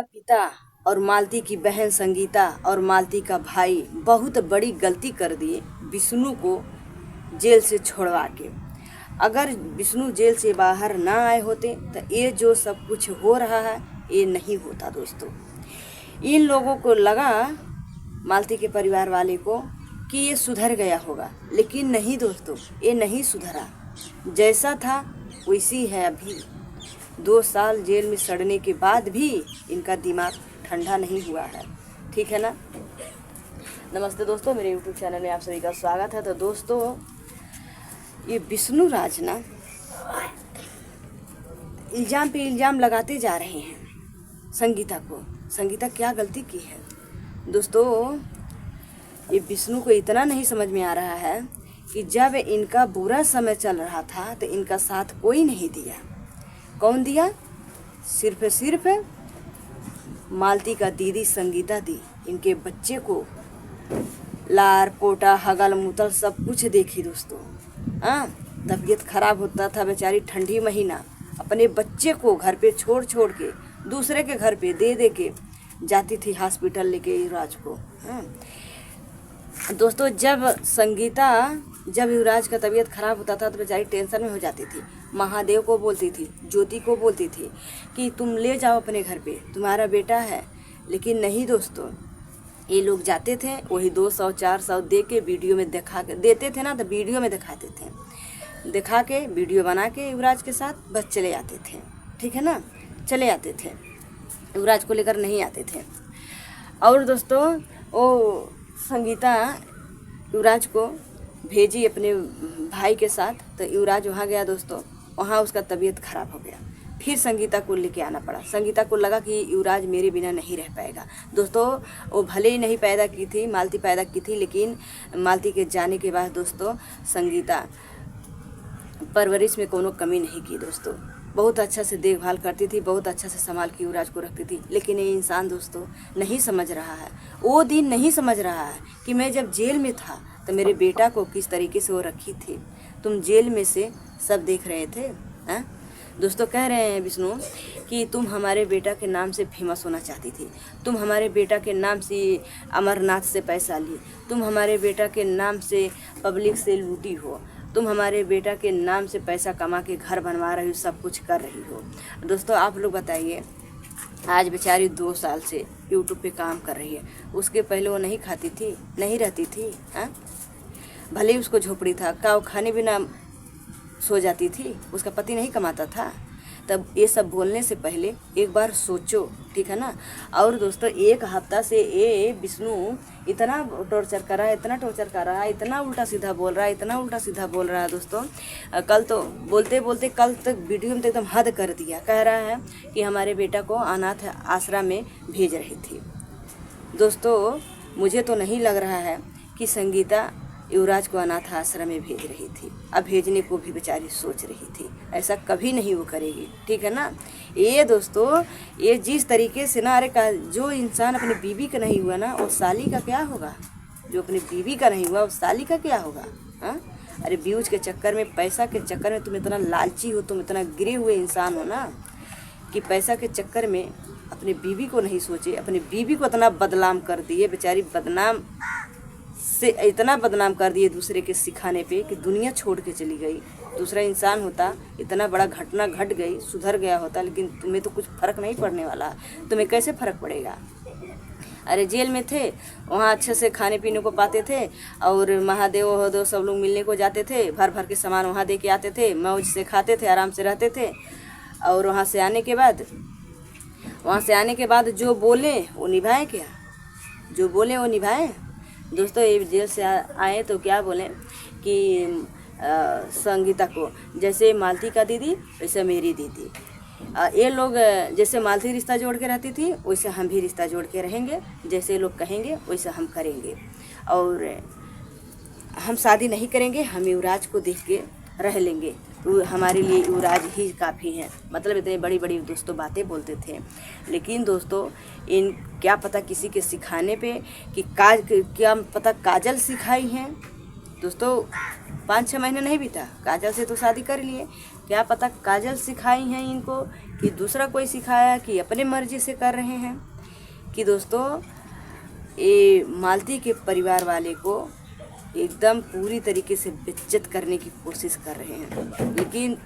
का पिता और मालती की बहन संगीता और मालती का भाई बहुत बड़ी गलती कर दिए विष्णु को जेल से छोड़वा के। अगर विष्णु जेल से बाहर ना आए होते तो ये जो सब कुछ हो रहा है ये नहीं होता दोस्तों। इन लोगों को लगा, मालती के परिवार वाले को, कि ये सुधर गया होगा, लेकिन नहीं दोस्तों, ये नहीं सुधरा। जैसा था वैसी है अभी। 2 साल जेल में सड़ने के बाद भी इनका दिमाग ठंडा नहीं हुआ है। ठीक है ना। नमस्ते दोस्तों, मेरे YouTube चैनल में आप सभी का स्वागत है। तो दोस्तों, ये विष्णु राज ना इल्ज़ाम पे इल्ज़ाम लगाते जा रहे हैं संगीता को। संगीता क्या गलती की है दोस्तों? ये विष्णु को इतना नहीं समझ में आ रहा है कि जब इनका बुरा समय चल रहा था तो इनका साथ कोई नहीं दिया। कौन दिया? सिर्फ मालती का दीदी संगीता दी। इनके बच्चे को लार पोटा हगल मुतल सब कुछ देखी दोस्तों। हाँ, तबीयत खराब होता था बेचारी, ठंडी महीना अपने बच्चे को घर पे छोड़ के दूसरे के घर पे दे के जाती थी हॉस्पिटल लेके युवराज को। हाँ दोस्तों, जब युवराज का तबीयत खराब होता था तो बेचारी टेंशन में हो जाती थी। महादेव को बोलती थी, ज्योति को बोलती थी कि तुम ले जाओ अपने घर पे, तुम्हारा बेटा है। लेकिन नहीं दोस्तों, ये लोग जाते थे वही 200-400 दे के वीडियो में दिखा के देते थे ना, तो वीडियो में दिखाते थे, दिखा के वीडियो बना के युवराज के साथ बस चले आते थे। ठीक है ना, चले आते थे, युवराज को लेकर नहीं आते थे। और दोस्तों, वो संगीता युवराज को भेजी अपने भाई के साथ, तो युवराज वहाँ गया दोस्तों। वहाँ उसका तबीयत खराब हो गया, फिर संगीता को लेके आना पड़ा। संगीता को लगा कि युवराज मेरे बिना नहीं रह पाएगा दोस्तों। वो भले ही नहीं पैदा की थी, मालती पैदा की थी, लेकिन मालती के जाने के बाद दोस्तों संगीता परवरिश में कोनो कमी नहीं की दोस्तों। बहुत अच्छा से देखभाल करती थी, बहुत अच्छा से संभाल के युवराज को रखती थी। लेकिन ये इंसान दोस्तों नहीं समझ रहा है, वो दिन नहीं समझ रहा है कि मैं जब जेल में था तो मेरे बेटा को किस तरीके से वो रखी थी। तुम जेल में से सब देख रहे थे। हाँ दोस्तों, कह रहे हैं विष्णु कि तुम हमारे बेटा के नाम से फेमस होना चाहती थी, तुम हमारे बेटा के नाम से अमरनाथ से पैसा ली, तुम हमारे बेटा के नाम से पब्लिक से लूटी हो, तुम हमारे बेटा के नाम से पैसा कमा के घर बनवा रही हो, सब कुछ कर रही हो। दोस्तों आप लोग बताइए, आज बेचारी 2 साल से यूट्यूब पे काम कर रही है। उसके पहले वो नहीं खाती थी, नहीं रहती थी। हाँ, भले ही उसको झोपड़ी था, का वो खाने बिना सो जाती थी, उसका पति नहीं कमाता था। तब ये सब बोलने से पहले एक बार सोचो। ठीक है ना। और दोस्तों, 1 हफ्ता से ये विष्णु इतना टॉर्चर कर रहा है, इतना टॉर्चर कर रहा है, इतना उल्टा सीधा बोल रहा है, इतना उल्टा सीधा बोल रहा है दोस्तों। कल तो बोलते कल तक वीडियो में तो एकदम हद कर दिया। कह रहा है कि हमारे बेटा को अनाथ आश्रम में भेज रही थी। दोस्तों मुझे तो नहीं लग रहा है कि संगीता युवराज को अनाथ आश्रम में भेज रही थी। अब भेजने को भी बेचारी सोच रही थी, ऐसा कभी नहीं वो करेगी। ठीक है ना। ये दोस्तों, ये जिस तरीके से ना, अरे जो इंसान अपनी बीवी का नहीं हुआ ना, वो साली का क्या होगा? जो अपनी बीवी का नहीं हुआ वो साली का क्या होगा? हाँ, अरे व्यूज के चक्कर में, पैसा के चक्कर में तुम इतना लालची हो, तुम इतना गिरे हुए इंसान हो ना, कि पैसा के चक्कर में अपनी बीवी को नहीं सोचे, अपनी बीवी को इतना बदनाम कर दिए। बेचारी बदनाम से इतना बदनाम कर दिए दूसरे के सिखाने पे कि दुनिया छोड़ के चली गई। दूसरा इंसान होता, इतना बड़ा घटना घट गई, सुधर गया होता, लेकिन तुम्हें तो कुछ फ़र्क नहीं पड़ने वाला। तुम्हें कैसे फ़र्क पड़ेगा? अरे जेल में थे, वहाँ अच्छे से खाने पीने को पाते थे, और महादेव सब लोग मिलने को जाते थे, भर के सामान वहाँ दे के आते थे, मौज से खाते थे, आराम से रहते थे। और वहाँ से आने के बाद जो बोले वो निभाए क्या? जो बोले वो निभाए दोस्तों। ये जेल से आए तो क्या बोले कि संगीता को, जैसे मालती का दीदी वैसे मेरी दीदी, ये लोग जैसे मालती रिश्ता जोड़ के रहती थी वैसे हम भी रिश्ता जोड़ के रहेंगे, जैसे लोग कहेंगे वैसे हम करेंगे। और हम शादी नहीं करेंगे, हम युवराज को देख के रह लेंगे, हमारे लिए युवराज ही काफ़ी हैं। मतलब इतने बड़ी दोस्तों बातें बोलते थे। लेकिन दोस्तों, इन क्या पता किसी के सिखाने पे कि क्या पता काजल सिखाई हैं दोस्तों। 5-6 महीने नहीं बीता, काजल से तो शादी कर लिए। क्या पता काजल सिखाई हैं इनको कि दूसरा कोई सिखाया कि अपने मर्जी से कर रहे हैं। कि दोस्तों ये मालती के परिवार वाले को एकदम पूरी तरीके से बेइज्जत करने की कोशिश कर रहे हैं, लेकिन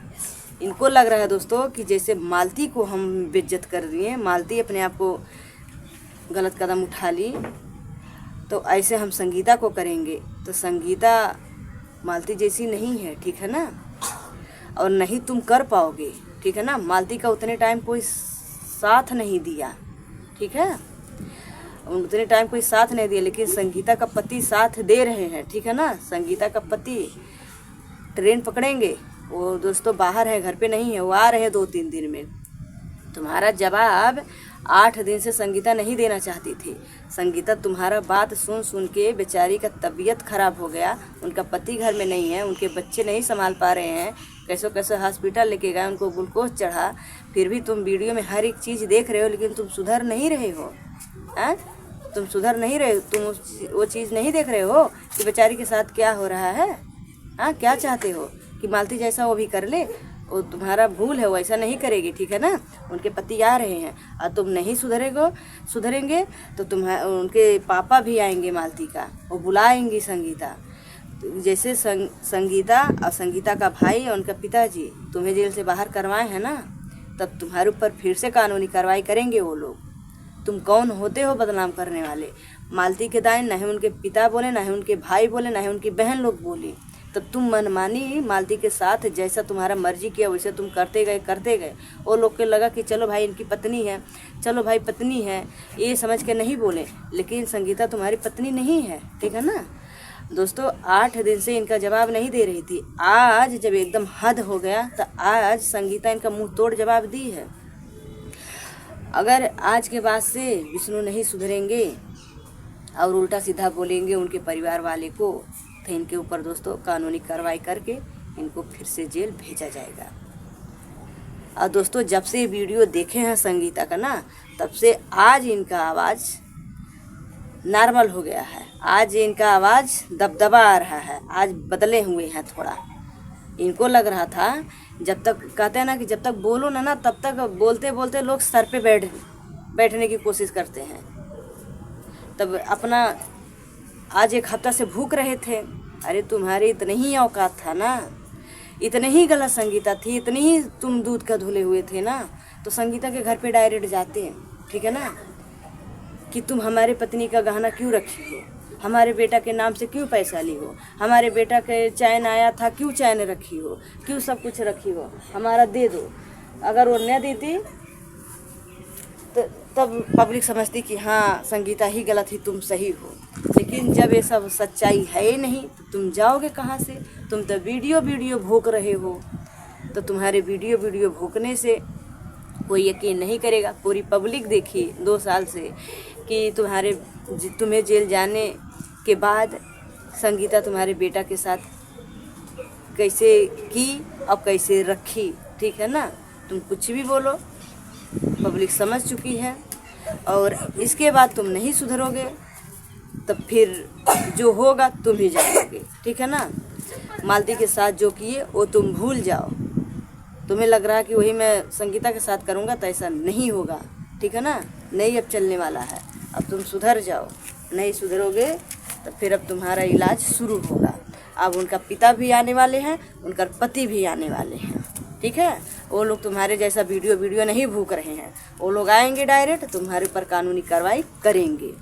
इनको लग रहा है दोस्तों कि जैसे मालती को हम बेइज्जत कर दिए, मालती अपने आप को गलत कदम उठा ली, तो ऐसे हम संगीता को करेंगे। तो संगीता मालती जैसी नहीं है, ठीक है ना, और नहीं तुम कर पाओगे, ठीक है ना। मालती का उतने टाइम कोई साथ नहीं दिया, ठीक है, उतने टाइम कोई साथ नहीं दिया, लेकिन संगीता का पति साथ दे रहे हैं, ठीक है ना। संगीता का पति ट्रेन पकड़ेंगे, वो दोस्तों बाहर है, घर पे नहीं है, वो आ रहे हैं 2-3 दिन में। तुम्हारा जवाब 8 दिन से संगीता नहीं देना चाहती थी। संगीता तुम्हारा बात सुन सुन के बेचारी का तबीयत खराब हो गया, उनका पति घर में नहीं है, उनके बच्चे नहीं संभाल पा रहे हैं, कैसे कैसे हॉस्पिटल लेके गए, उनको ग्लूकोज चढ़ा, फिर भी तुम वीडियो में हर एक चीज़ देख रहे हो, लेकिन तुम सुधर नहीं रहे हो। तुम सुधर नहीं रहे, तुम वो चीज़ नहीं देख रहे हो कि बेचारी के साथ क्या हो रहा है। क्या चाहते हो कि मालती जैसा वो भी कर ले? वो तुम्हारा भूल है, वो ऐसा नहीं करेगी, ठीक है ना। उनके पति आ रहे हैं और तुम नहीं सुधरेंगे तो उनके पापा भी आएंगे मालती का, वो बुलाएंगी संगीता। जैसे संगीता और संगीता का भाई और उनका पिताजी तुम्हें जेल से बाहर करवाए हैं ना, तब तुम्हारे ऊपर फिर से कानूनी कार्रवाई करेंगे वो लोग। तुम कौन होते हो बदनाम करने वाले? मालती के दाएं ना ही उनके पिता बोले, ना ही उनके भाई बोले, ना ही उनकी बहन लोग बोली, तब तुम मनमानी मालती के साथ जैसा तुम्हारा मर्जी किया वैसे तुम करते गए। वो लोग के लगा कि चलो भाई इनकी पत्नी है, चलो भाई पत्नी है, ये समझ के नहीं बोले, लेकिन संगीता तुम्हारी पत्नी नहीं है, ठीक है ना। दोस्तों 8 दिन से इनका जवाब नहीं दे रही थी, आज जब एकदम हद हो गया तो आज संगीता इनका मुंह तोड़ जवाब दी है। अगर आज के बाद से विष्णु नहीं सुधरेंगे और उल्टा सीधा बोलेंगे उनके परिवार वाले को, तो इनके ऊपर दोस्तों कानूनी कार्रवाई करके इनको फिर से जेल भेजा जाएगा। और दोस्तों जब से ये वीडियो देखे हैं संगीता का ना, तब से आज इनका आवाज़ नॉर्मल हो गया है, आज इनका आवाज़ दबदबा आ रहा है, आज बदले हुए हैं थोड़ा। इनको लग रहा था जब तक कहते हैं ना कि जब तक बोलो ना तब तक बोलते बोलते लोग सर पे बैठने की कोशिश करते हैं। तब अपना आज 1 हफ्ता से भूख रहे थे, अरे तुम्हारी इतनी ही औकात था ना, इतनी ही गलत संगीता थी, इतनी ही तुम दूध का धुले हुए थे ना, तो संगीता के घर पे डायरेक्ट जाते, ठीक है ना, कि तुम हमारे पत्नी का गहना क्यों रखी हो, हमारे बेटा के नाम से क्यों पैसा ली हो, हमारे बेटा के चैन आया था क्यों चैन रखी हो, क्यों सब कुछ रखी हो, हमारा दे दो। अगर वो न देती तो तब पब्लिक समझती कि हाँ संगीता ही गलत ही, तुम सही हो। लेकिन जब ये सब सच्चाई है ही नहीं तो तुम जाओगे कहाँ से? तुम तो वीडियो भोंक रहे हो, तो तुम्हारे वीडियो भोंकने से कोई यकीन नहीं करेगा। पूरी पब्लिक देखी 2 साल से कि तुम्हें जेल जाने के बाद संगीता तुम्हारे बेटा के साथ कैसे की और कैसे रखी, ठीक है ना। तुम कुछ भी बोलो, पब्लिक समझ चुकी है, और इसके बाद तुम नहीं सुधरोगे तब फिर जो होगा तुम ही जाओगे, ठीक है ना। मालती के साथ जो किए वो तुम भूल जाओ। तुम्हें लग रहा है कि वही मैं संगीता के साथ करूँगा, तो ऐसा नहीं होगा, ठीक है ना। नहीं अब चलने वाला है, अब तुम सुधर जाओ। नहीं सुधरोगे तो फिर अब तुम्हारा इलाज शुरू होगा। अब उनका पिता भी आने वाले हैं, उनका पति भी आने वाले हैं, ठीक है। वो लोग तुम्हारे जैसा वीडियो नहीं भूक रहे हैं, वो लोग आएंगे डायरेक्ट तुम्हारे ऊपर कानूनी कार्रवाई करेंगे।